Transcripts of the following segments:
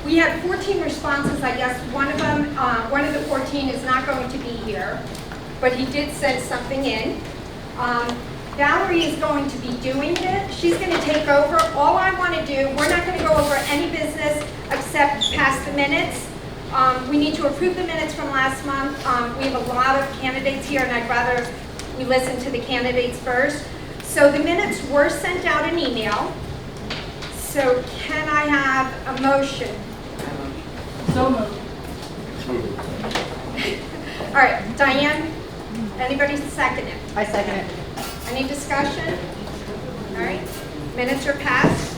We had 14 responses. I guess one of them, one of the 14 is not going to be here, but he did send something in. Valerie is going to be doing it. She's going to take over. All I want to do, we're not going to go over any business except pass the minutes. We need to approve the minutes from last month. We have a lot of candidates here, and I'd rather we listen to the candidates first. So the minutes were sent out in email. So can I have a motion? So moved. All right, Diane, anybody second it? I second it. Any discussion? All right, minutes are passed.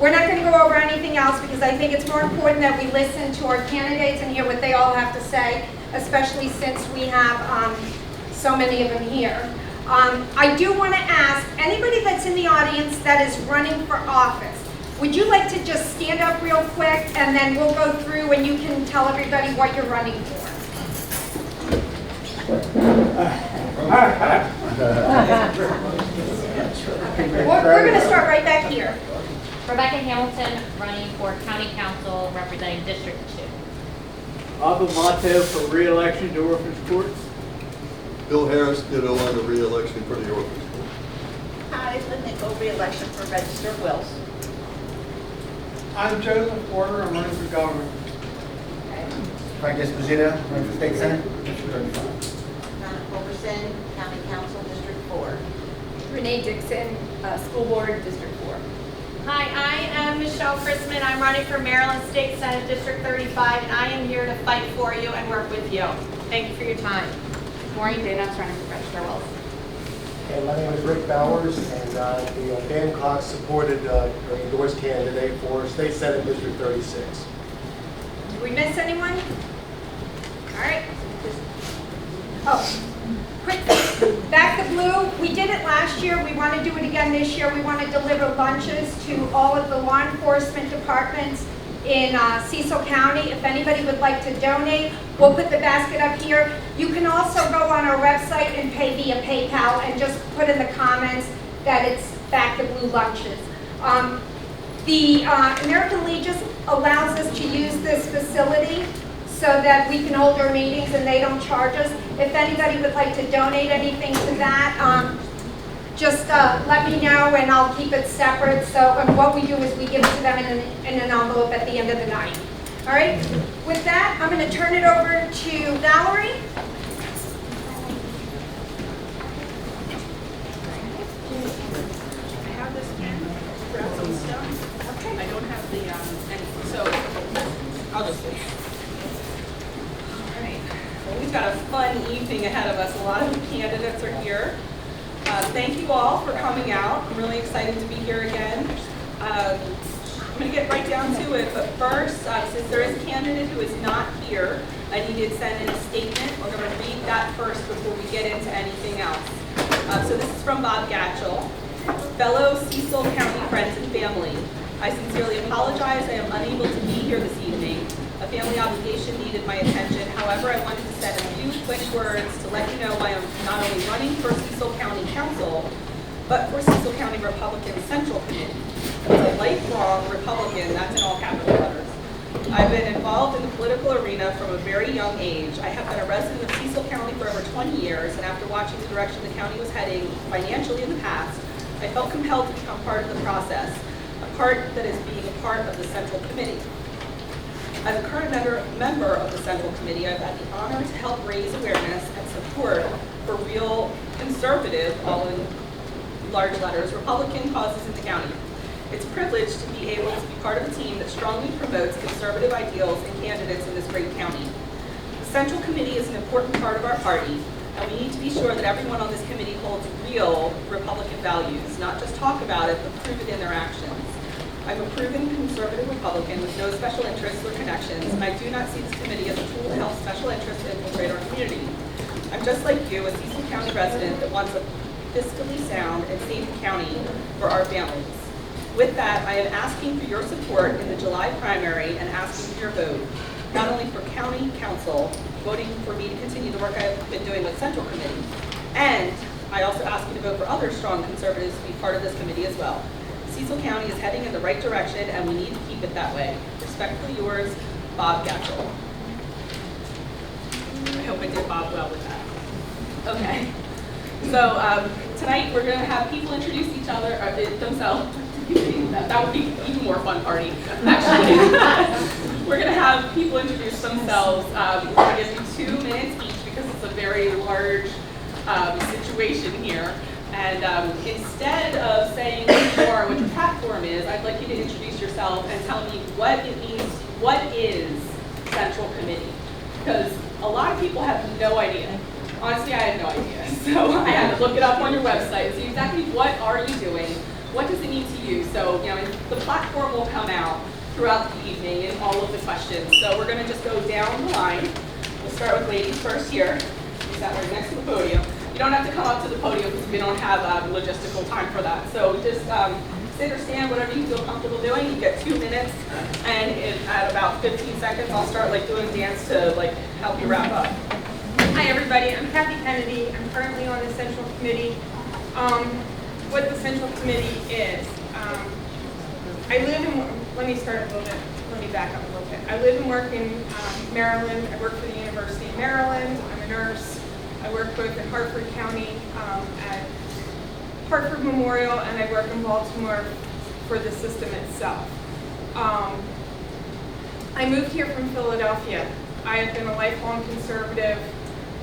We're not going to go over anything else because I think it's more important that we listen to our candidates and hear what they all have to say, especially since we have so many of them here. I do want to ask anybody that's in the audience that is running for office, would you like to just stand up real quick and then we'll go through and you can tell everybody what you're running for? We're going to start right back here. Rebecca Hamilton, running for County Council, representing District 2. Abba Mato for re-election to Orphans Courts. Bill Harris, ditto on the re-election for the Orphans Court. Hi, Lynn Nickel, re-election for Register of Wills. I'm Joseph Porter, I'm running for governor. Frank Esposito, running for State Senate, District 35. Donna Culberson, County Council, District 4. Renee Dixon, School Board, District 4. Hi, I am Michelle Chrisman. I'm running for Maryland State Senate District 35, and I am here to fight for you and work with you. Thank you for your time. Maureen Dana, running for Register of Wills. Okay, my name is Rick Bowers, and the Babcock supported or endorsed candidate for State Senate District 36. Did we miss anyone? All right. Oh, quick, back the blue. We did it last year. We want to do it again this year. We want to deliver lunches to all of the law enforcement departments in Cecil County. If anybody would like to donate, we'll put the basket up here. You can also go on our website and pay via PayPal and just put in the comments that it's Back the Blue lunches. The American Legion allows us to use this facility so that we can hold our meetings and they don't charge us. If anybody would like to donate anything to that, just let me know and I'll keep it separate. So and what we do is we give it to them in an envelope at the end of the night. All right, with that, I'm going to turn it over to Valerie. I have this pen, grab some stuff. Okay. I don't have the, so I'll just do it. All right. Well, we've got a fun evening ahead of us. A lot of the candidates are here. Thank you all for coming out. I'm really excited to be here again. I'm going to get right down to it, but first, since there is a candidate who is not here, and he did send in a statement, we're going to read that first before we get into anything else. So this is from Bob Gatchell. Fellow Cecil County friends and family, I sincerely apologize I am unable to be here this evening. A family obligation needed my attention. However, I wanted to send a few quick words to let you know why I'm not only running for Cecil County Council, but for Cecil County Republican Central Committee. As a lifelong Republican, that's in all capital letters. I've been involved in the political arena from a very young age. I have been a resident of Cecil County for over 20 years, and after watching the direction the county was heading financially in the past, I felt compelled to become part of the process, a part that is being a part of the Central Committee. As a current member of the Central Committee, I've had the honor to help raise awareness and support for real conservative, all in large letters, Republican causes in the county. It's a privilege to be able to be part of a team that strongly promotes conservative ideals and candidates in this great county. The Central Committee is an important part of our party, and we need to be sure that everyone on this committee holds real Republican values, not just talk about it, but prove it in their actions. I'm a proven conservative Republican with no special interests or connections, and I do not see this committee as a tool to help special interests infiltrate our community. I'm just like you, a Cecil County resident that wants a fiscally sound and safe county for our families. With that, I am asking for your support in the July primary and asking for your vote, not only for County Council, voting for me to continue the work I've been doing with Central Committee, and I also ask you to vote for other strong conservatives to be part of this committee as well. Cecil County is heading in the right direction, and we need to keep it that way. Respectfully yours, Bob Gatchell. I hope I did Bob well with that. Okay. So tonight we're going to have people introduce each other, or themselves. That would be even more fun party, actually. We're going to have people introduce themselves. We're going to give you 2 minutes each because it's a very large situation here. And instead of saying who you are, what your platform is, I'd like you to introduce yourself and tell me what it means, what is Central Committee? Because a lot of people have no idea. Honestly, I had no idea. So I had to look it up on your website, see exactly what are you doing, what does it mean to you. So, the platform will come out throughout the evening in all of the questions. So we're gonna just go down the line. We'll start with ladies first here. You sat right next to the podium. You don't have to come up to the podium because we don't have logistical time for that. So just sit or stand, whatever you feel comfortable doing. You get 2 minutes, and at about 15 seconds, I'll start doing a dance to help you wrap up. Hi, everybody. I'm Kathy Kennedy. I'm currently on the Central Committee. What the Central Committee is, let me start a little bit, let me back up a little bit. I live and work in Maryland. I work for the University of Maryland. I'm a nurse. I work both in Hartford County at Hartford Memorial, and I work in Baltimore for the system itself. I moved here from Philadelphia. I have been a lifelong conservative.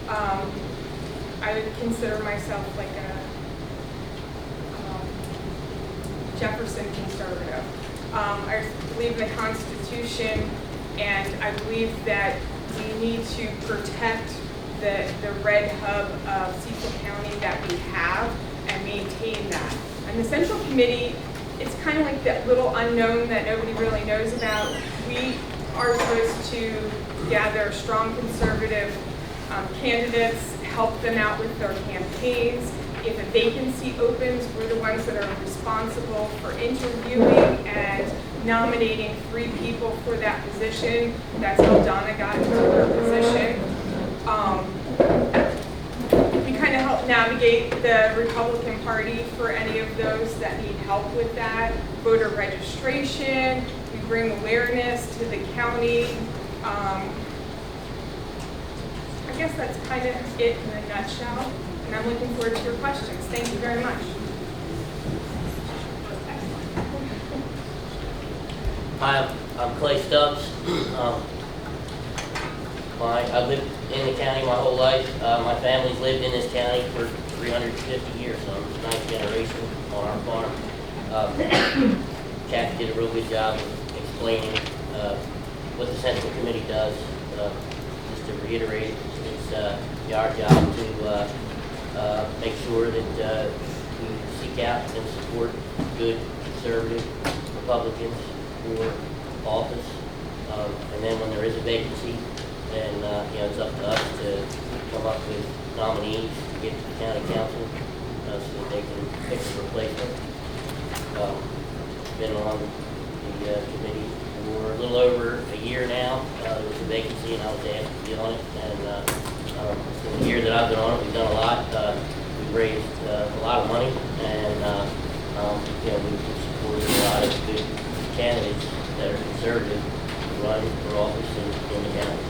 I would consider myself like a Jefferson conservative. I believe in the Constitution, and I believe that we need to protect the red hub of Cecil County that we have and maintain that. And the Central Committee, it's kind of like that little unknown that nobody really knows about. We are supposed to gather strong conservative candidates, help them out with their campaigns. If a vacancy opens, we're the ones that are responsible for interviewing and nominating 3 people for that position. That's how Donna got into her position. We kind of help navigate the Republican Party for any of those that need help with that. Voter registration, we bring awareness to the county. I guess that's kind of it in a nutshell, and I'm looking forward to your questions. Thank you very much. Hi, I'm Clay Stubbs. I've lived in the county my whole life. My family's lived in this county for 350 years, so I'm the 9th generation on our farm. Kathy did a real good job of explaining what the Central Committee does. Just to reiterate, it's our job to make sure that we seek out and support good conservative Republicans for office. And then when there is a vacancy, then it's up to us to come up with nominees to get to the county council so that they can pick a replacement. Been on the committee for a little over a year now. There was a vacancy and I was asked to be on it. And in the year that I've been on it, we've done a lot. We've raised a lot of money, and we've supported a lot of good candidates that are conservative to run for office in the county.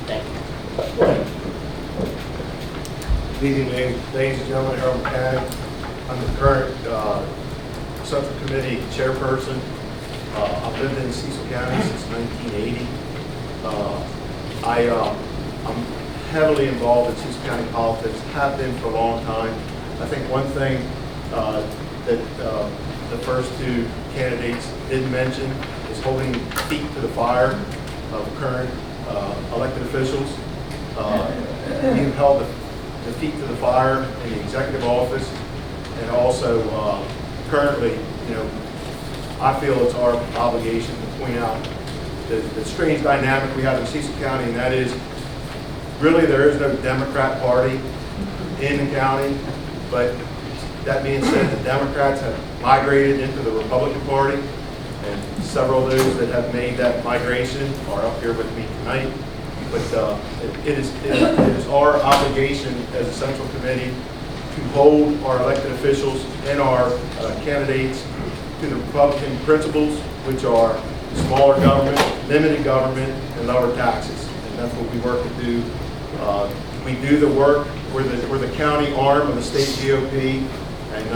Thank you. Good evening, ladies and gentlemen, Harold McCann. I'm the current Central Committee chairperson. I've lived in Cecil County since 1980. I'm heavily involved in Cecil County politics, have been for a long time. I think one thing that the first 2 candidates didn't mention is holding feet to the fire of current elected officials. You've held the feet to the fire in the executive office, and also currently, I feel it's our obligation to point out the strange dynamic we have in Cecil County, and that is really there is no Democrat party in the county, but that being said, the Democrats have migrated into the Republican Party, and several of those that have made that migration are up here with me tonight. But it is our obligation as a Central Committee to hold our elected officials and our candidates to the Republican principles, which are smaller government, limited government, and lower taxes. And that's what we work to do. We do the work. We're the county arm of the state GOP, and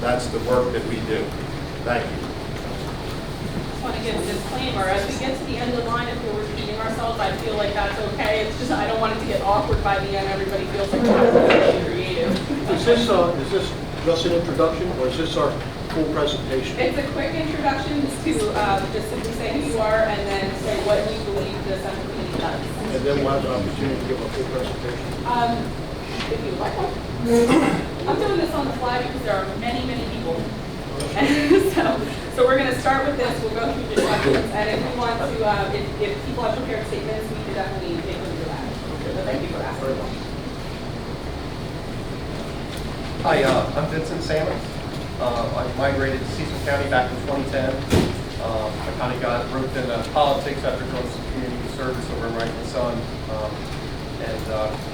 that's the work that we do. Thank you. Just want to give a disclaimer, as we get to the end of the line, if we're repeating ourselves, I feel like that's okay. It's just, I don't want it to get awkward by the end. Everybody feels like we're being creative. Is this just an introduction, or is this our full presentation? It's a quick introduction just to just simply say who you are and then say what you believe the Central Committee does. And then we'll have an opportunity to give a full presentation. If you like one. I'm doing this on the fly because there are many, many people. so we're going to start with this. We'll go through the questions, and if we want to, if people have prepared statements, we can definitely take them to that. So thank you for asking. Hi, I'm Vincent Salmon. I migrated to Cecil County back in 2010. I kind of got roped into politics after doing some community service over in Wright and Son, and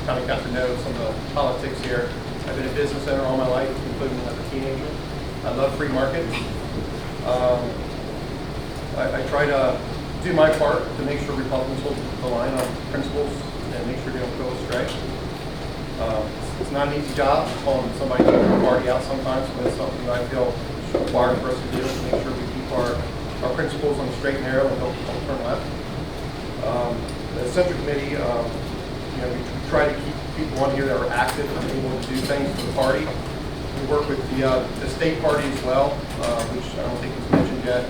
kind of got to know some of the politics here. I've been a business owner all my life, including as a teenager. I love free markets. I try to do my part to make sure Republicans hold the line on principles and make sure they don't go astray. It's not an easy job calling somebody to a party out sometimes, but it's something that I feel is required for us to do to make sure we keep our principles on the straight and narrow and don't turn left. The Central Committee, we try to keep people on here that are active and able to do things for the party. We work with the state party as well, which I don't think was mentioned yet.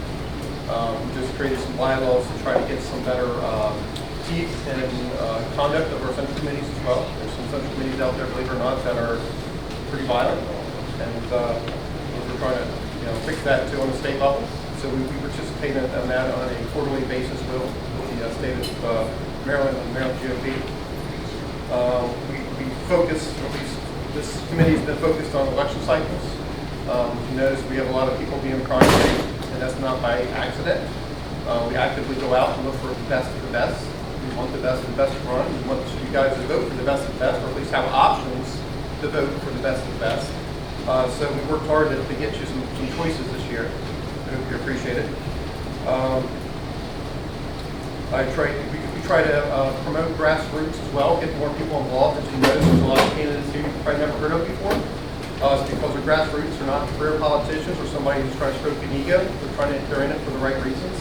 We just created some bylaws to try to get some better teeth and conduct of our central committees as well. There's some central committees out there, believe it or not, that are pretty violent, and we're trying to fix that too on the state level. So we participate in that on a quarterly basis with the state of Maryland and Maryland GOP. We focus, at least this committee has been focused on election cycles. You notice we have a lot of people being primary, and that's not by accident. We actively go out and look for the best of the best. We want the best of the best to run. We want you guys to vote for the best of the best, or at least have options to vote for the best of the best. So we worked hard to get you some choices this year. I hope you appreciate it. We try to promote grassroots as well, get more people involved. As you notice, there's a lot of candidates here you've probably never heard of before. It's because they're grassroots, they're not career politicians or somebody who's trying to stroke an ego. They're in it for the right reasons.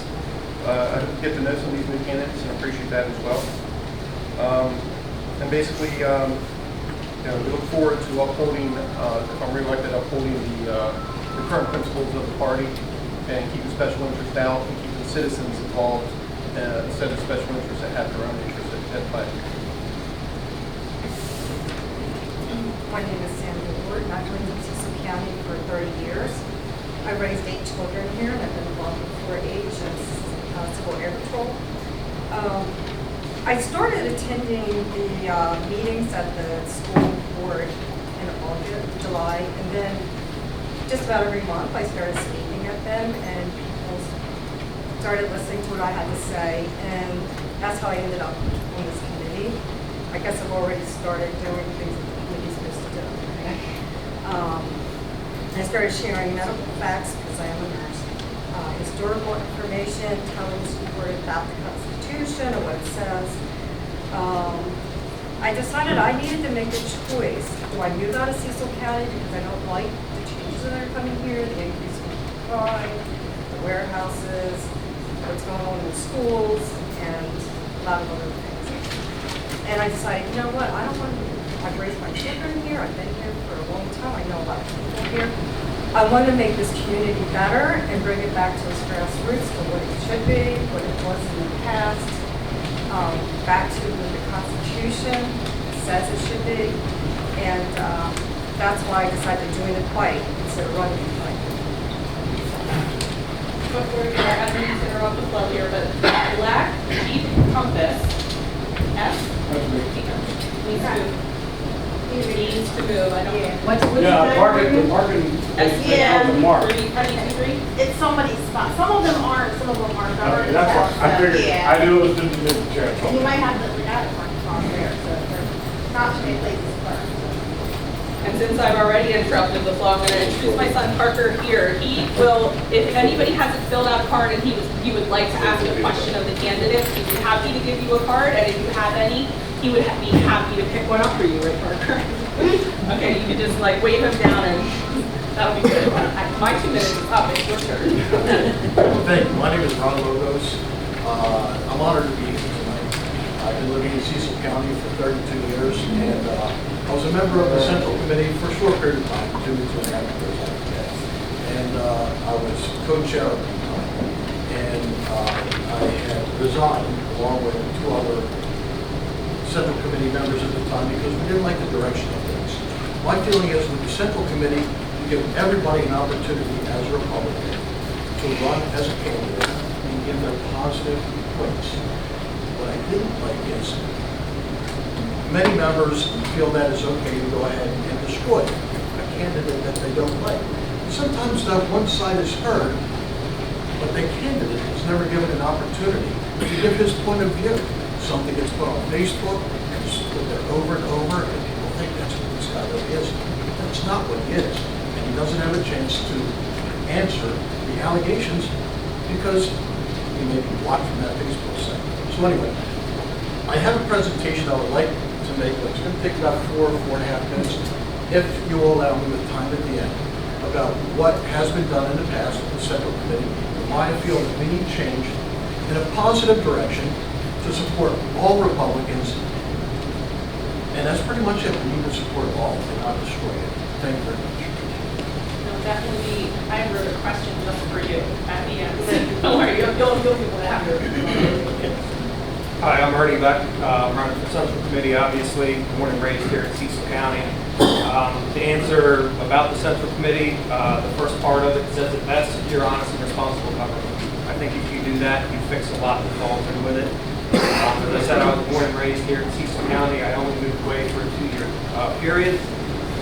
I get to know some of these new candidates and appreciate that as well. And basically, we look forward to upholding, if I'm reelected, upholding the current principles of the party and keeping special interests out and keeping citizens involved instead of special interests that have their own interests at play. My name is Sandra Ward, and I've lived in Cecil County for 30 years. I raised 8 children here, and I've been involved in 4-H and Civil Air Patrol. I started attending the meetings at the school board in August, July, and then just about every month I started speaking at them, and people started listening to what I had to say, and that's how I ended up on this committee. I guess I've already started doing things that the committee's supposed to do. I started sharing medical facts because I am a nurse, historical information, telling the school board about the Constitution and what it says. I decided I needed to make a choice. Do I move out of Cecil County because I don't like the changes that are coming here, the increase in crime, the warehouses, what's going on in the schools, and a lot of other things. And I decided, you know what, I don't want to move. I've raised my children here, I've been here for a long time, I know a lot of people here. I want to make this community better and bring it back to its grassroots to what it should be, what it was in the past, back to what the Constitution says it should be. And that's why I decided to join the fight instead of running the fight. Before we start, I don't mean to interrupt the flow here, but Black Jeep Compass S needs to move. I don't. Yeah, parking. It's somebody's spot. Some of them aren't, some of them aren't. Okay, that's what I figured. Yeah. I knew it was in the chair. And you might have the parking spot there, so there's not too many places to park. And since I've already interrupted the flow, I'm going to introduce my son Parker here. He will, if anybody hasn't filled out a card and he would like to ask a question of the candidates, he'd be happy to give you a card, and if you have any, he would be happy to pick one up for you, right, Parker? Okay, you could just like wave him down and that would be good. My 2 minutes is up, it's your turn. Thank you. My name is Ron Logos. I'm honored to be here tonight. I've been living in Cecil County for 32 years, and I was a member of the Central Committee for a short period of time, 2 to 2.5 years after that. And I was co-chair of the time. And I had resigned along with 2 other Central Committee members at the time because we didn't like the direction of things. My feeling is with the Central Committee, you give everybody an opportunity as a Republican to run as a candidate and give them positive points. What I didn't like is many members feel that it's okay to go ahead and destroy a candidate that they don't like. Sometimes that one side is heard, but the candidate is never given an opportunity to give his point of view. Something gets put on Facebook and it's put there over and over, and people think that's what this guy really is. That's not what he is. And he doesn't have a chance to answer the allegations because he may be blocked from that Facebook site. So anyway, I have a presentation I would like to make, but it's going to take about 4.5 minutes, if you will allow me with time at the end, about what has been done in the past with the Central Committee, and why I feel that we need change in a positive direction to support all Republicans. And that's pretty much it. We need to support all and not destroy it. Thank you very much. No, definitely, I have a question just for you at the end. Don't worry, you'll be able to have your. Hi, I'm Ernie Beck. I'm running for Central Committee, obviously, born and raised here in Cecil County. To answer about the Central Committee, the first part of it says it best, secure, honest, and responsible government. I think if you do that, you fix a lot that falls in with it. As I said, I was born and raised here in Cecil County. I only moved away for a 2-year period.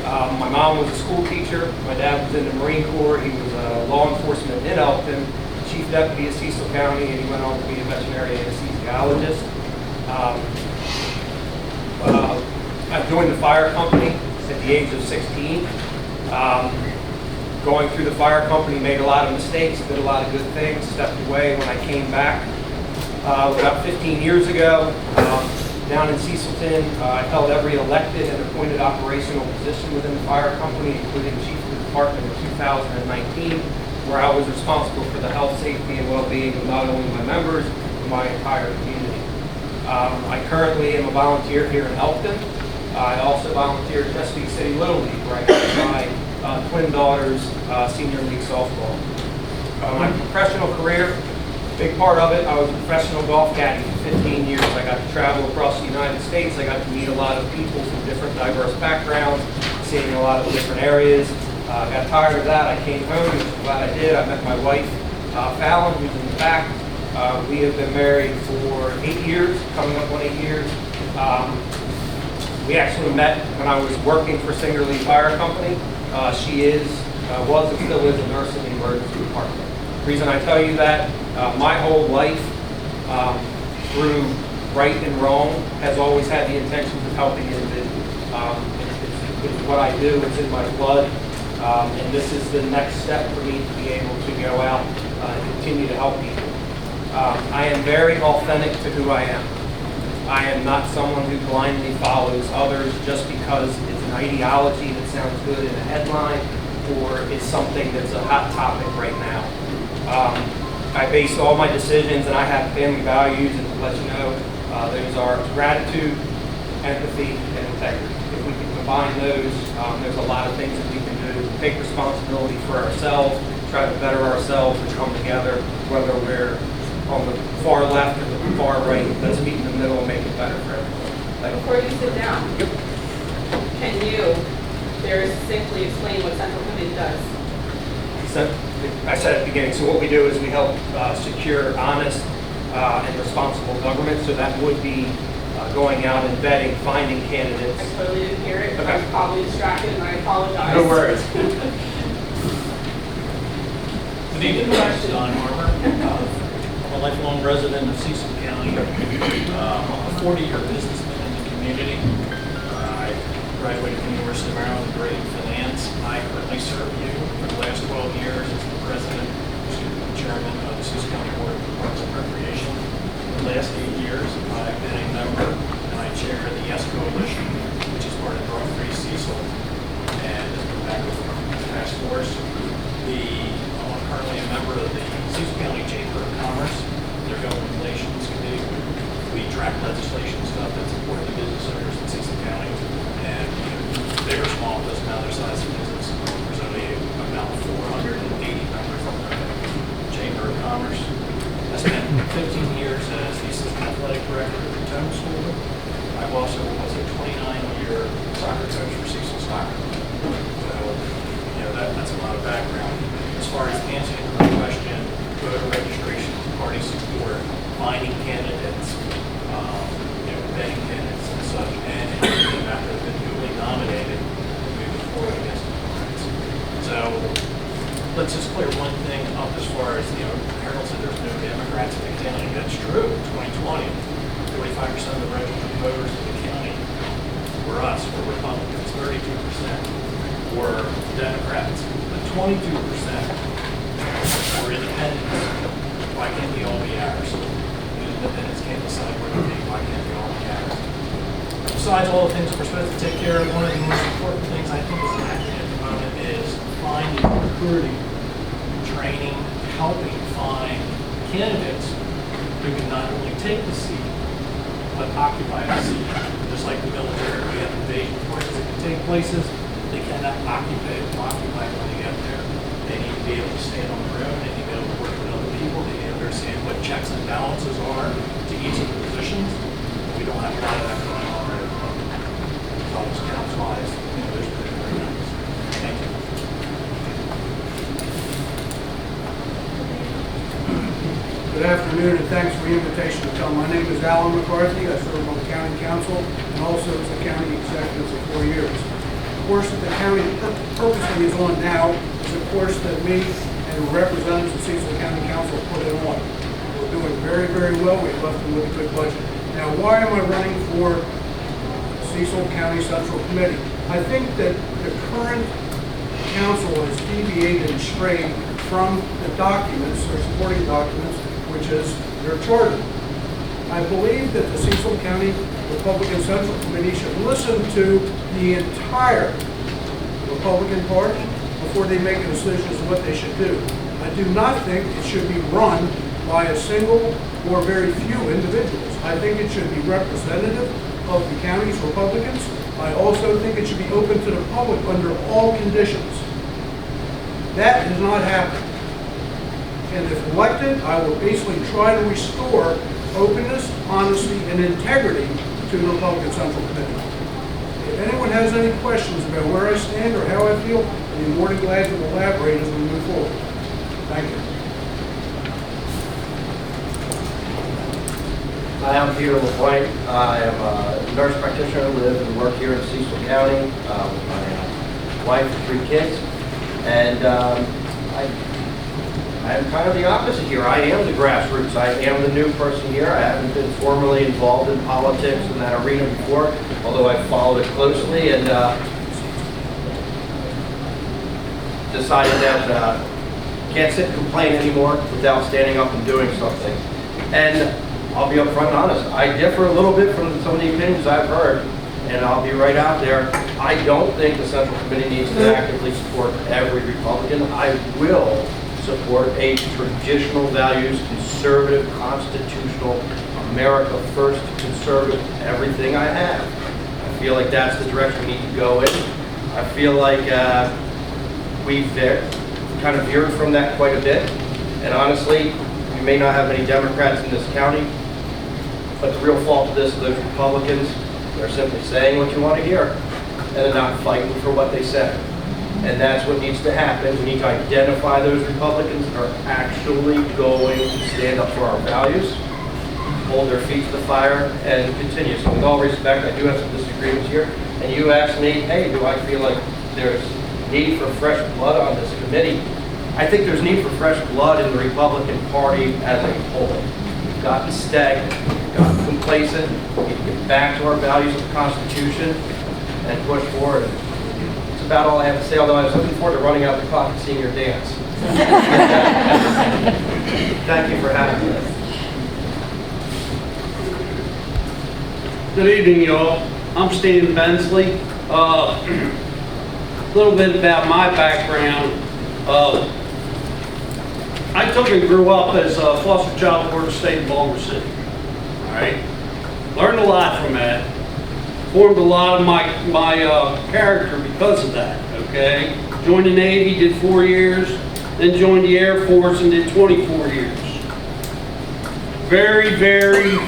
My mom was a school teacher. My dad was in the Marine Corps. He was law enforcement in Elkton, chief deputy of Cecil County, and he went on to be a veterinary anesthesiologist. I joined the fire company at the age of 16. Going through the fire company, made a lot of mistakes, did a lot of good things, stepped away. When I came back about 15 years ago, down in Cecilton, I held every elected and appointed operational position within the fire company, including chief of the department in 2019, where I was responsible for the health, safety, and well-being of not only my members, but my entire community. I currently am a volunteer here in Elkton. I also volunteer at Chesapeake City Little League, where I coach my twin daughters' senior league softball. My professional career, big part of it, I was a professional golf caddy for 15 years. I got to travel across the United States. I got to meet a lot of people from different diverse backgrounds, seeing a lot of different areas. Got tired of that. I came home, and I'm glad I did. I met my wife, Fallon, who's in the back. We have been married for 8 years, coming up on 8 years. We actually met when I was working for Singer Lee Fire Company. She was and still is a nurse in the emergency department. The reason I tell you that, my whole life, through right and wrong, has always had the intentions of helping individuals. It's what I do, it's in my blood, and this is the next step for me to be able to go out and continue to help people. I am very authentic to who I am. I am not someone who blindly follows others just because it's an ideology that sounds good in a headline or is something that's a hot topic right now. I base all my decisions, and I have family values, and to let you know, those are gratitude, empathy, and integrity. If we can combine those, there's a lot of things that we can do. Take responsibility for ourselves, try to better ourselves, and come together, whether we're on the far left or the far right. Let's meet in the middle and make it better for everyone. Before you sit down, can you very succinctly explain what Central Committee does? So, I said at the beginning, so what we do is we help secure honest and responsible government. So that would be going out and vetting, finding candidates. I totally didn't hear it. Okay. I was probably distracted, and I apologize. No worries. Good evening, Don Harmer. I'm a lifelong resident of Cecil County. I'm a 40-year businessman in the community. I graduated from the University of Maryland with a degree in finance. I currently serve you for the last 12 years as the president, chairman of the Cecil County Board of Parks and Recreation. For the last 8 years, I've been a member and I chair the Yes Coalition, which is part of Drug-Free Cecil, and back with the task force. I'm currently a member of the Cecil County Chamber of Commerce, their Government Relations Committee. We track legislation stuff that's important to business owners in Cecil County, and big or small, doesn't matter the size of the business. There's only about 480 members of the Chamber of Commerce. I spent 15 years as the assistant athletic director at the Tone School. I also was a 29-year soccer coach for Cecil Soccer. So, that's a lot of background. As far as answering the question, voter registration, party support, finding candidates, vetting candidates and such, and anything that have been duly nominated moving forward against Democrats. So let's just clear one thing up as far as, Harold said there's no Democrats in the county. That's true. 2020, 45% of the registered voters in the county were us, were Republicans. 32% were Democrats. But 22% were independents. Why can't they all be ours? Independents can't decide where to be. Why can't they all be ours? Besides all the things that we're supposed to take care of, one of the most important things I think is happening at the moment is finding, recruiting, training, helping find candidates who can not only take the seat, but occupy the seat. Just like the military, we have invasion forces that can take places, they cannot occupy when they get there. They need to be able to stand on their own, they need to be able to work with other people, they need to understand what checks and balances are to each of the positions. We don't have a lot of that going on right now. It's almost counts-wise, there's been very nice. Thank you. Good afternoon, and thanks for the invitation to come. My name is Alan McCarthy. I serve on the county council and also as the county executive for 4 years. The course that the county purposely is on now is a course that me and the representatives of Cecil County Council put it on. We're doing very, very well. We've left them with a good budget. Now, why am I running for Cecil County Central Committee? I think that the current council has deviated and strayed from the documents, their supporting documents, which is their charter. I believe that the Cecil County Republican Central Committee should listen to the entire Republican Party before they make a decision as to what they should do. I do not think it should be run by a single or very few individuals. I think it should be representative of the county's Republicans. I also think it should be open to the public under all conditions. That has not happened. And if elected, I will basically try to restore openness, honesty, and integrity to the Republican Central Committee. If anyone has any questions about where I stand or how I feel, I'd be more than glad to elaborate as we move forward. Thank you. Hi, I'm Peter LaPointe. I am a nurse practitioner, live and work here in Cecil County with my wife and 3 kids. And I am kind of the opposite here. I am the grassroots. I am the new person here. I haven't been formally involved in politics in that arena before, although I've followed it closely and decided that can't sit and complain anymore without standing up and doing something. And I'll be upfront and honest. I differ a little bit from some of the opinions I've heard, and I'll be right out there. I don't think the Central Committee needs to actively support every Republican. I will support a traditional values, conservative, constitutional, America first, conservative, everything I have. I feel like that's the direction we need to go in. I feel like we've kind of veered from that quite a bit. And honestly, we may not have many Democrats in this county, but the real fault of this is those Republicans. They're simply saying what you want to hear, and they're not fighting for what they say. And that's what needs to happen. We need to identify those Republicans that are actually going to stand up for our values, hold their feet to the fire, and continue. So with all respect, I do have some disagreements here. And you asked me, hey, do I feel like there's need for fresh blood on this committee? I think there's need for fresh blood in the Republican Party as a whole. We've gotten stagnant, we've gotten complacent, we need to get back to our values of the Constitution. and push forward. It's about all I have to say, although I was looking forward to running out the clock and seeing your dance. Thank you for having me. Good evening, y'all. I'm Stan Bensley. A little bit about my background. I took and grew up as a foster child for the state of Baltimore City. All right, learned a lot from that. Formed a lot of my character because of that. Okay, joined the Navy, did 4 years, then joined the Air Force and did 24 years. Very, very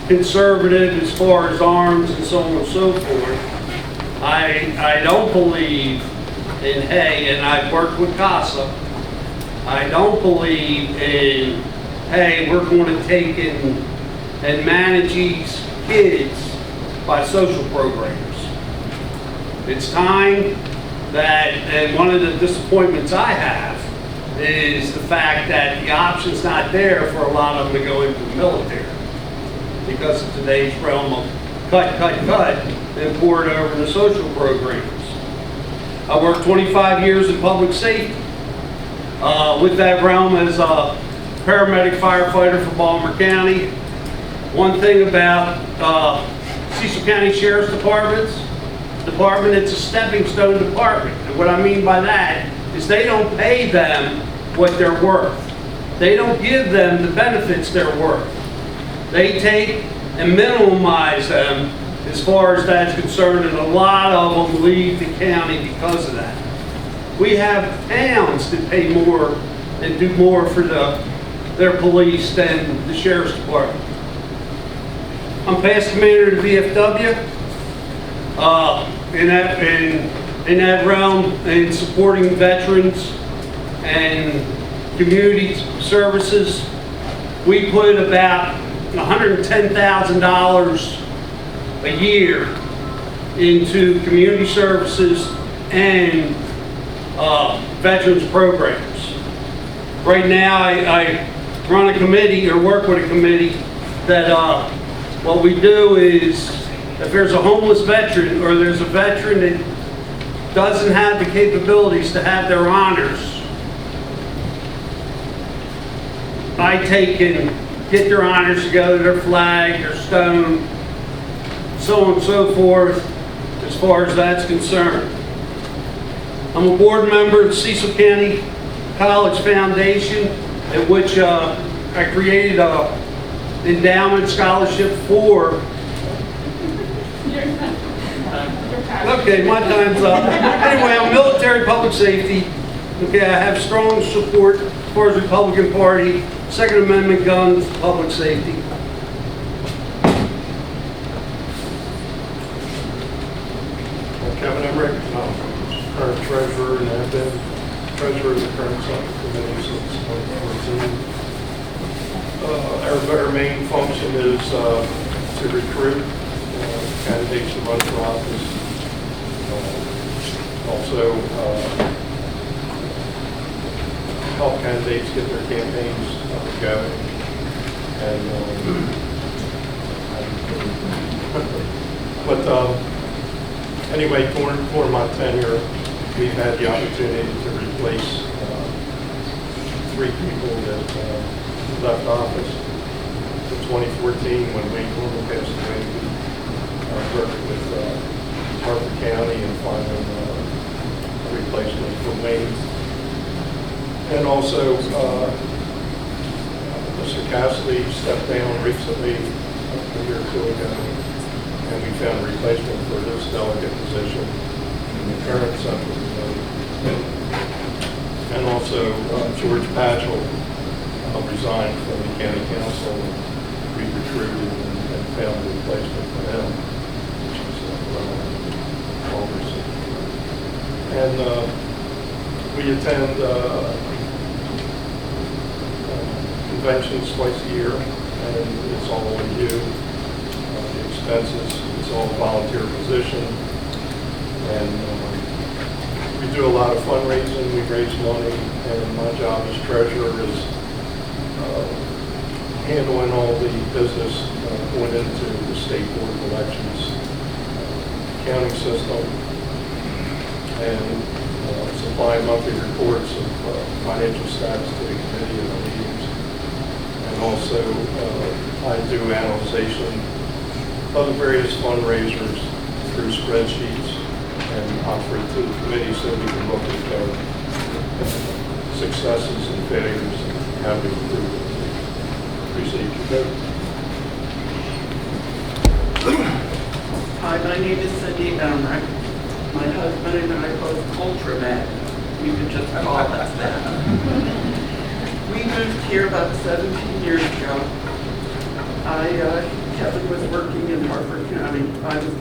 conservative as far as arms and so on and so forth. I don't believe in, hey, and I've worked with CASA, I don't believe in, hey, we're going to take and manage these kids by social programs. It's time that, and one of the disappointments I have is the fact that the option's not there for a lot of them to go into the military because of today's realm of cut, and pour it over the social programs. I worked 25 years in public safety. With that realm as a paramedic firefighter for Baltimore County. One thing about Cecil County Sheriff's Department, it's a stepping stone department. And what I mean by that is they don't pay them what they're worth. They don't give them the benefits they're worth. They take and minimize them as far as that's concerned, and a lot of them leave the county because of that. We have towns that pay more and do more for their police than the Sheriff's Department. I'm past commander of the VFW. In that realm, in supporting veterans and community services, we put about $110,000 a year into community services and veterans programs. Right now, I run a committee or work with a committee that what we do is if there's a homeless veteran or there's a veteran that doesn't have the capabilities to have their honors, I take and get their honors together, their flag, their stone, so on and so forth, as far as that's concerned. I'm a board member of the Cecil County College Foundation, at which I created a endowment scholarship for. Okay, my time's up. Anyway, I'm military public safety. Okay, I have strong support as far as the Republican Party, Second Amendment guns, public safety. Kevin Emmerich, current treasurer, and I've been treasurer of the current subcommittee since 2014. Our main function is to recruit candidates to run for office. Also help candidates get their campaigns going. And anyway, during my tenure, we've had the opportunity to replace 3 people that left office. In 2014, when Wayne Corman passed away, we worked with Harford County and finding a replacement for Wayne. And also, Mr. Cassidy stepped down recently, a year or 2 ago, and we found a replacement for this delegate position in the current Central Committee. And also, George Patchell resigned from the County Council, and we recruited and found a replacement for him, which is Walterson. And we attend conventions twice a year, and it's all on you. The expenses, it's all a volunteer position, and we do a lot of fundraising. We raise money, and my job as treasurer is handling all the business going into the state board of elections, accounting system and supply monthly reports of financial status to the committee and the leaders. And also, I do analyzation of the various fundraisers through spreadsheets and offer it to the committee so we can look at their successes and failures and how to improve it. Appreciate your vote. Hi, my name is Cindy Elmer. My husband and I both Ultramed. You can just call us that. We moved here about 17 years ago. Kevin was working in Harford County. I was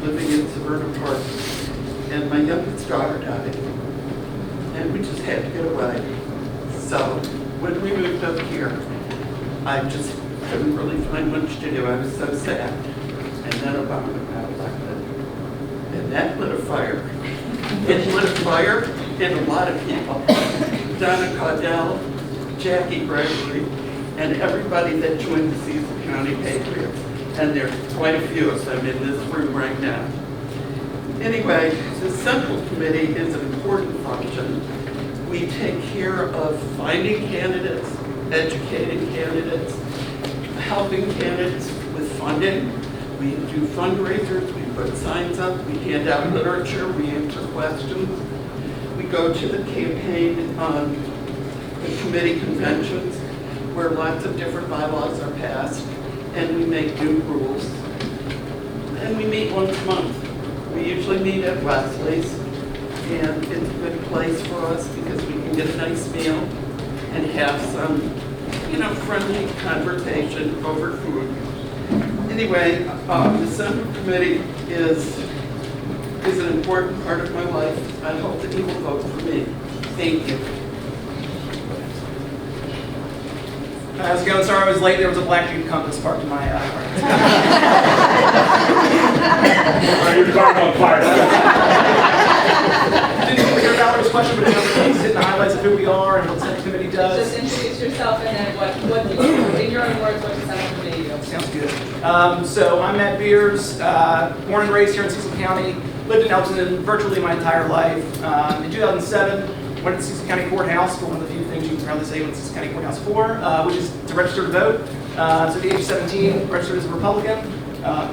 living in Severna Park. And my youngest daughter died. And we just had to get away. So when we moved up here, I just couldn't really find much to do. I was so sad. And then Obama got elected. And that lit a fire. It lit a fire in a lot of people. Donna Caudell, Jackie Gregory, and everybody that joined the Cecil County Patriots. And there's quite a few of them in this room right now. Anyway, the Central Committee is an important function. We take care of finding candidates, educating candidates, helping candidates with funding. We do fundraisers, we put signs up, we hand out literature, we answer questions. We go to the campaign, the committee conventions, where lots of different bylaws are passed, and we make new rules. And we meet once a month. We usually meet at Wesley's, and it's a good place for us because we can get a nice meal and have some, friendly conversation over food. Anyway, the Central Committee is an important part of my life. I hope that you will vote for me. Thank you. How's it going? Sorry I was late. There was a black Jeep Compass parked in my apartment. Your car on fire. Didn't hear Valerie's question, but just hitting the highlights of who we are and what the Central Committee does. Just introduce yourself and then what do you, in your own words, what does Central Committee do? Sounds good. So I'm Matt Beers, born and raised here in Cecil County, lived in Elton virtually my entire life. In 2007, went to Cecil County Courthouse for one of the few things you can probably say what Cecil County Courthouse for, which is to register to vote. So at the age of 17, registered as a Republican,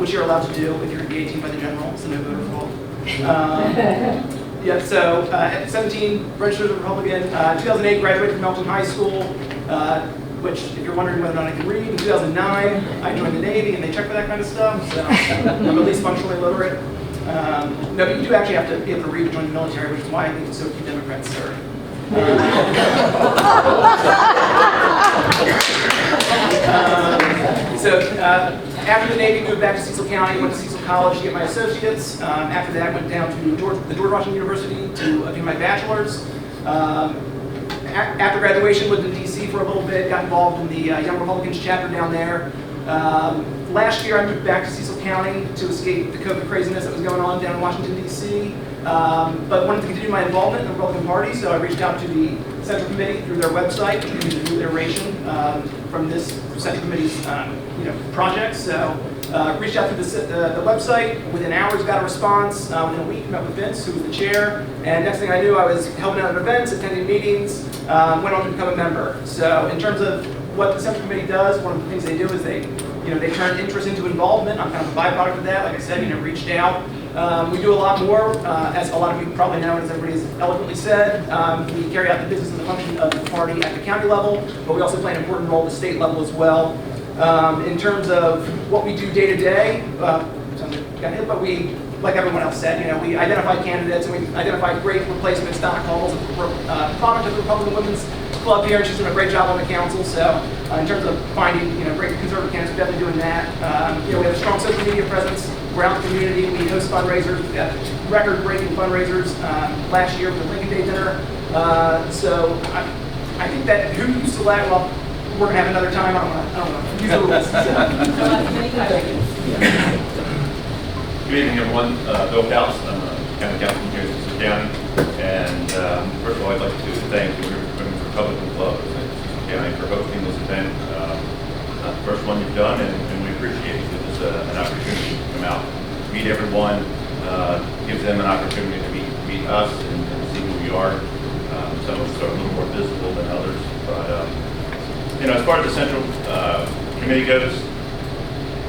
which you're allowed to do if you're going to be 18 by the general, so no voter fraud. So at 17, registered as a Republican. 2008, graduated from Elton High School, which, if you're wondering whether or not I can read, in 2009, I joined the Navy, and they check for that kind of stuff, so I'm at least functionally literate. No, but you do actually have to be able to read to join the military, which is why I think so few Democrats serve. After the Navy, moved back to Cecil County, went to Cecil College to get my associates. After that, went down to the George Washington University to do my bachelor's. After graduation, lived in D.C. for a little bit, got involved in the Young Republicans chapter down there. Last year, I moved back to Cecil County to escape the COVID craziness that was going on down in Washington, D.C., but wanted to continue my involvement in the Republican Party, so I reached out to the Central Committee through their website, which is a new iteration from this Central Committee's project. So reached out through the website, within hours got a response, within a week met with Vince, who was the chair, and next thing I knew I was helping out at events, attending meetings, went on to become a member. So in terms of what the Central Committee does, one of the things they do is they turn interest into involvement. I'm kind of a byproduct of that. Like I said, reached out. We do a lot more, as a lot of you probably know, and as everybody has eloquently said. We carry out the business and the function of the party at the county level, but we also play an important role at the state level as well. In terms of what we do day to day, but we, like everyone else said, we identify candidates and we identify great replacements. Donna Caldwell's a product of the Republican Women's Club here, and she's doing a great job on the council. So in terms of finding great conservative candidates, we're definitely doing that. We have a strong social media presence. We're out in the community. We host fundraisers. We got record-breaking fundraisers last year with the Lincoln Day dinner. So I think that who you select, well, we're gonna have another time. I don't want to use the rules. Thank you. Good evening, everyone. Bill Kaus. I'm a county councilman here in Cecil County. And first of all, I'd like to thank the Women's Republican Club in Cecil County for hosting this event. Not the first one you've done, and we appreciate it. It's an opportunity to come out, meet everyone, gives them an opportunity to meet us and see who we are. Some of us are a little more visible than others, but as far as the central committee goes,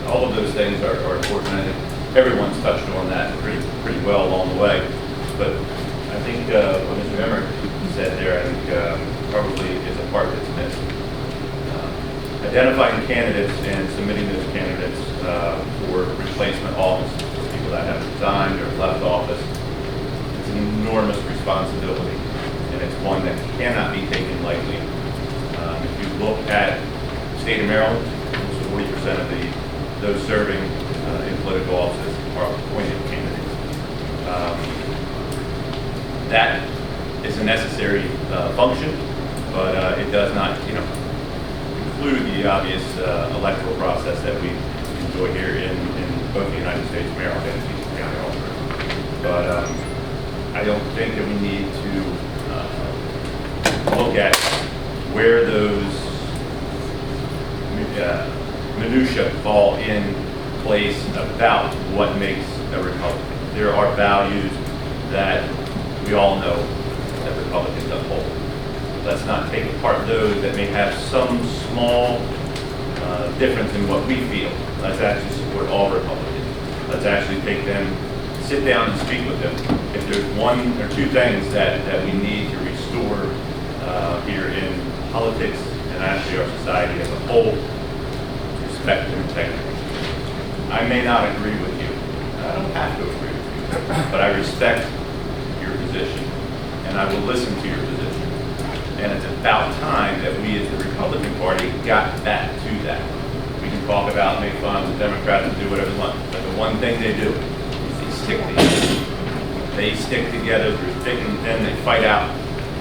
all of those things are important. I think everyone's touched on that pretty well along the way. But I think what Mr. Emmerich said there, I think probably is a part that's missed. Identifying candidates and submitting those candidates for replacement offices, for people that have resigned or left office, it's an enormous responsibility, and it's one that cannot be taken lightly. If you look at the state of Maryland, 40% of those serving in political offices are appointed candidates. That is a necessary function, but it does not, include the obvious electoral process that we enjoy here in both the United States, Maryland, and Cecil County also. But I don't think that we need to look at where those minutia fall in place about what makes a Republican. There are values that we all know that Republicans uphold. Let's not take apart those that may have some small difference in what we feel. Let's actually support all Republicans. Let's actually take them, sit down and speak with them. If there's one or two things that we need to restore here in politics and actually our society as a whole, respect and integrity. I may not agree with you. I don't have to agree with you, but I respect your position, and I will listen to your position. And it's about time that we as the Republican Party got back to that. We can talk about, make fun of the Democrats and do whatever they want, but the one thing they do is they stick together. They stick together through thick and thin. They fight out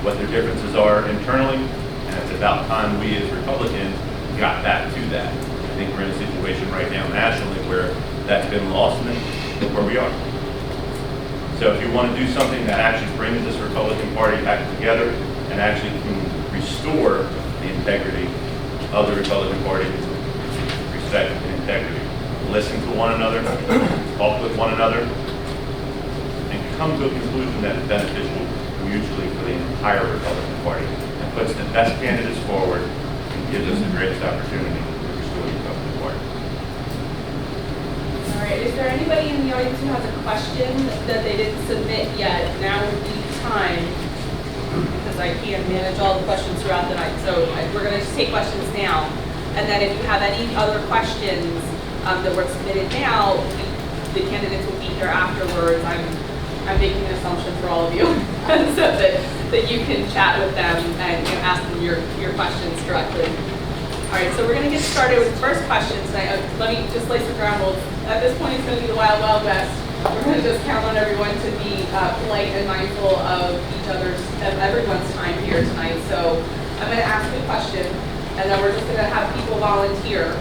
what their differences are internally, and it's about time we as Republicans got back to that. I think we're in a situation right now nationally where that's been lost, and look where we are. So if you want to do something that actually brings this Republican Party back together and actually can restore the integrity of the Republican Party, respect and integrity, listen to one another, talk with one another, and come to a conclusion that is beneficial mutually for the entire Republican Party and puts the best candidates forward and gives us the greatest opportunity to restore the Republican Party. All right, is there anybody in the audience who has a question that they didn't submit yet? Now would be the time, because I can't manage all the questions throughout the night. So we're going to just take questions now. And then if you have any other questions that were submitted now, the candidates will be here afterwards. I'm making an assumption for all of you so that you can chat with them and ask them your questions directly. All right, so we're going to get started with the first question tonight. Let me just lay some ground rules. At this point, it's going to be the Wild Wild West. We're going to just count on everyone to be polite and mindful of everyone's time here tonight. So I'm going to ask a question, and then we're just going to have people volunteer.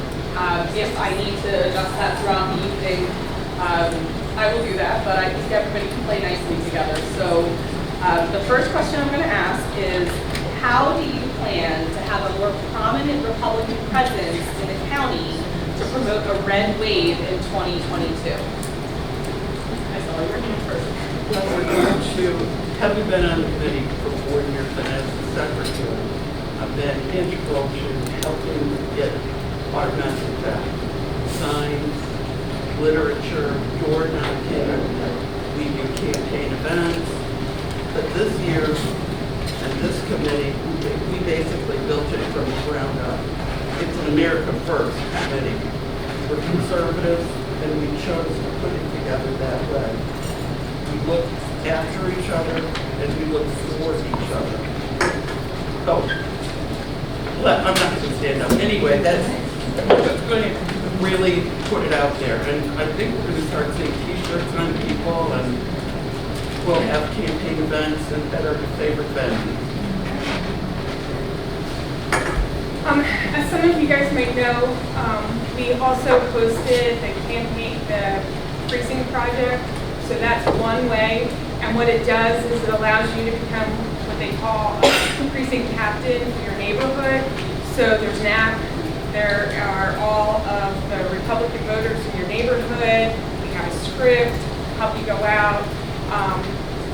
If I need to adjust that throughout the evening, I will do that, but I think everybody can play nicely together. So the first question I'm going to ask is, how do you plan to have a more prominent Republican presence in the county to promote a red wave in 2022? I saw your hand first. Having been on the committee for 4 years and as the secretary, I've been integral to helping get our message out. Signs, literature, door knocking, we do campaign events. But this year, and this committee, we basically built it from the ground up. It's an America First committee. We're conservatives, and we chose to put it together that way. We look after each other, and we look for each other. So, I'm not going to stand up. Anyway, we're just going to really put it out there. And I think we're going to start seeing t-shirts on people, and we'll have campaign events and better favorite venues. As some of you guys might know, we also hosted the precinct project. So that's one way. And what it does is it allows you to become what they call a precinct captain for your neighborhood. So there's an app. There are all of the Republican voters in your neighborhood. We have a script, help you go out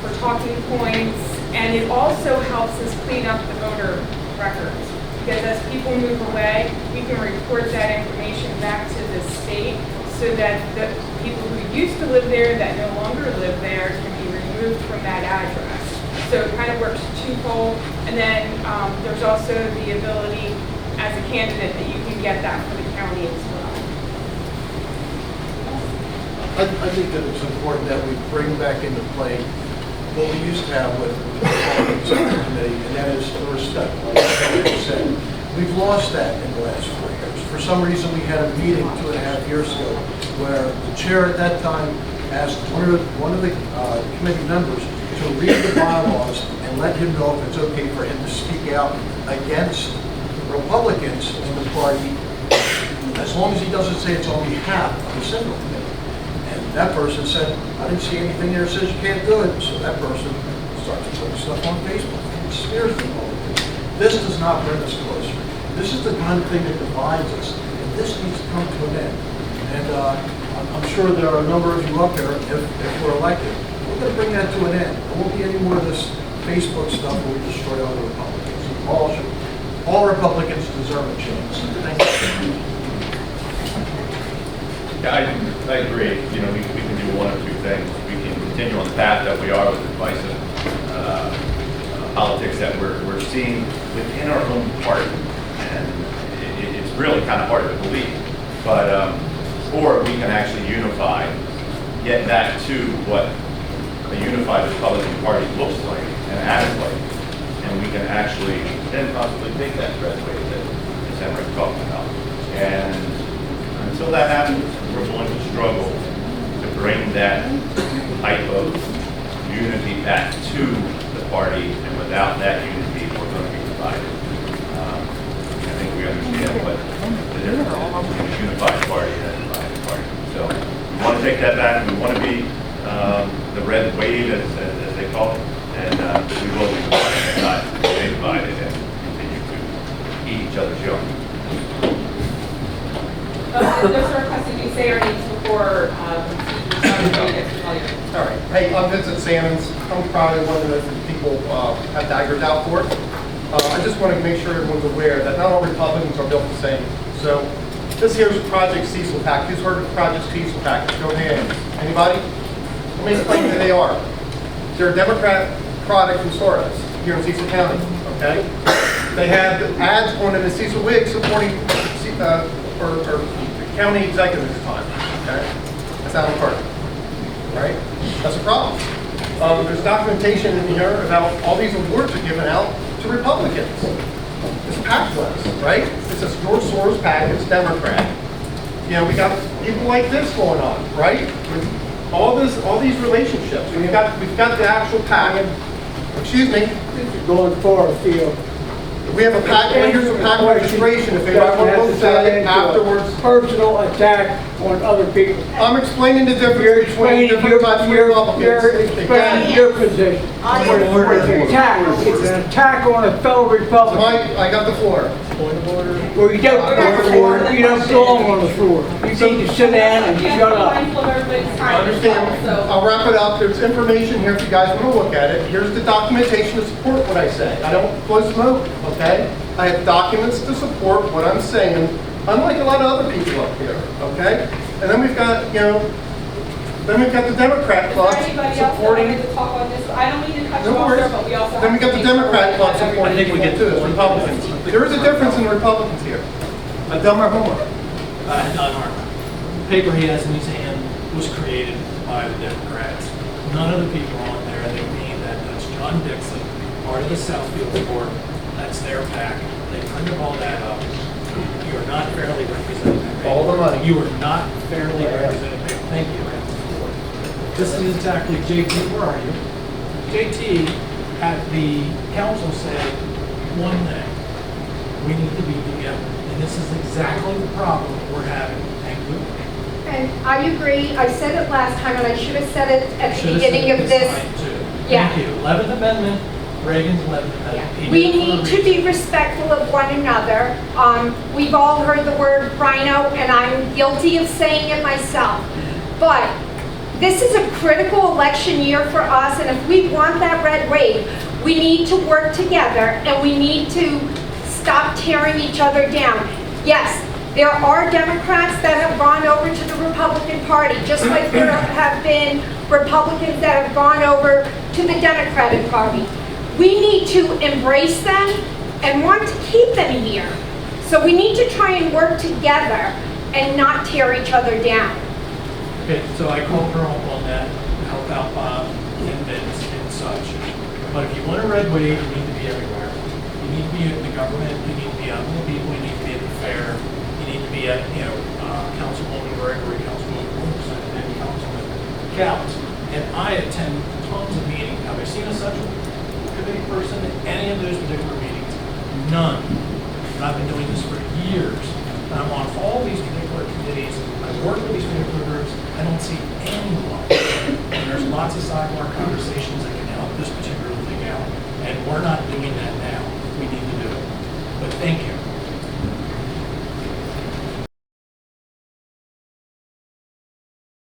for talking points, and it also helps us clean up the voter records. Because as people move away, we can report that information back to the state so that the people who used to live there that no longer live there can be removed from that address. So it kind of works twofold. And then there's also the ability as a candidate that you can get that for the county as well. I think that it's important that we bring back into play what we used to have with the Executive Committee, and that is the respect, like you said. We've lost that in the last 4 years. For some reason, we had a meeting 2.5 years ago where the chair at that time asked one of the committee members to read the bylaws and let him know if it's okay for him to speak out against Republicans in the party, as long as he doesn't say it's on behalf of the Central Committee. And that person said, I didn't see anything there that says you can't do it. So that person starts putting stuff on Facebook and smears the politics. This does not bring us closer. This is the kind of thing that divides us, and this needs to come to an end. And I'm sure there are a number of you up there, if we're elected, we're going to bring that to an end. There won't be any more of this Facebook stuff where we destroy other Republicans. All Republicans deserve a chance. Thank you. Yeah, I agree. You know, we can do one or two things. We can continue on the path that we are with divisive politics that we're seeing within our own party, and it's really kind of hard to believe. But or we can actually unify, get back to what a unified Republican Party looks like and acts like, and we can actually then possibly take that red wave that Henry's talking about. And until that happens, we're going to struggle to bring that type of unity back to the party, and without that unity, we're going to be divided. I think we understand what the difference is between a unified party and a divided party. So we want to take that back. We want to be the red wave, as they call it, and we will be divided, not stay divided, and continue to eat each other's young. Those are requesting you say our names before All right. Hey, I'm Vincent Sammons. I'm probably one of the people have daggers out for it. I just want to make sure everyone's aware that not all Republicans are built the same. So this here is Project Cecil Pact. Who's heard of Project Cecil Pact? Show of hands. Anybody? Let me explain who they are. They're a Democrat product from Soros here in Cecil County. Okay? They have ads on them in Cecil Wig supporting or county executive at the time. Okay? That's Alan Carter. Right? That's a problem. There's documentation in here about all these awards are given out to Republicans. It's PAC was, right? It's a George Soros PAC, it's Democrat. You know, we got people like this going on, right? With all these relationships. And we've got the actual PAC. Excuse me. Going far afield. We have a PAC, here's a PAC registration, if anybody wants to look at it afterwards. Personal attack on other people. I'm explaining the difference between different types of Republicans. You're explaining your position. It's an attack on a fellow Republican. Mike, I got the floor. Well, you don't belong on the floor. You need to sit down and shut up. I understand. I'll wrap it up. There's information here if you guys want to look at it. Here's the documentation to support what I say. I don't blow smoke, okay? I have documents to support what I'm saying, unlike a lot of other people up here, okay? And then we've got, you know, then we've got the Democrat club supporting. I don't mean to cut you No off, worries. sir, but we also have Then we got the to make sure Democrat club that supporting. everybody- I think we get to this, Republicans. There is a difference in the Republicans here. I've done my homework. Don Harper. The paper he has in his hand was created by the Democrats. None of the people on there, they mean that's John Dixon, part of the Southfield Board, that's their PAC. They printed all that up. You are not fairly represented. All the money. You are not fairly represented. Thank you. This is exactly, JT, where are you? JT, at the council said one thing, we need to be together. And this is exactly the problem we're having. Thank you. And I agree. I said it last time, and I should have said it at the Should've beginning said of it this. time, too. Yeah. Thank you. 11th Amendment, Reagan's 11th Amendment. He We did it for a need to reason. be respectful of one another. We've all heard the word rhino, and I'm guilty of saying it myself. But This is a critical election year for us, and if we want that red wave, we need to work together and we need to stop tearing each other down. Yes, there are Democrats that have gone over to the Republican Party, just like there have been Republicans that have gone over to the Democratic Party. We need to embrace them and want to keep them here. So we need to try and work together and not tear each other down. Okay, so I called her on that to help out Bob and Vince and such. But if you want a red wave, you need to be everywhere. You need to be in the government, you need to be out with the people, you need to be at the fair, you need to be at, Councilwoman Gregory, Councilwoman Wilson, and Councilman Couch. And I attend tons of meetings. Have I seen a central committee person at any of those particular meetings? None. And I've been doing this for years. And I'm on all these particular committees. I work with these particular groups. I don't see anyone. And there's lots of sidebar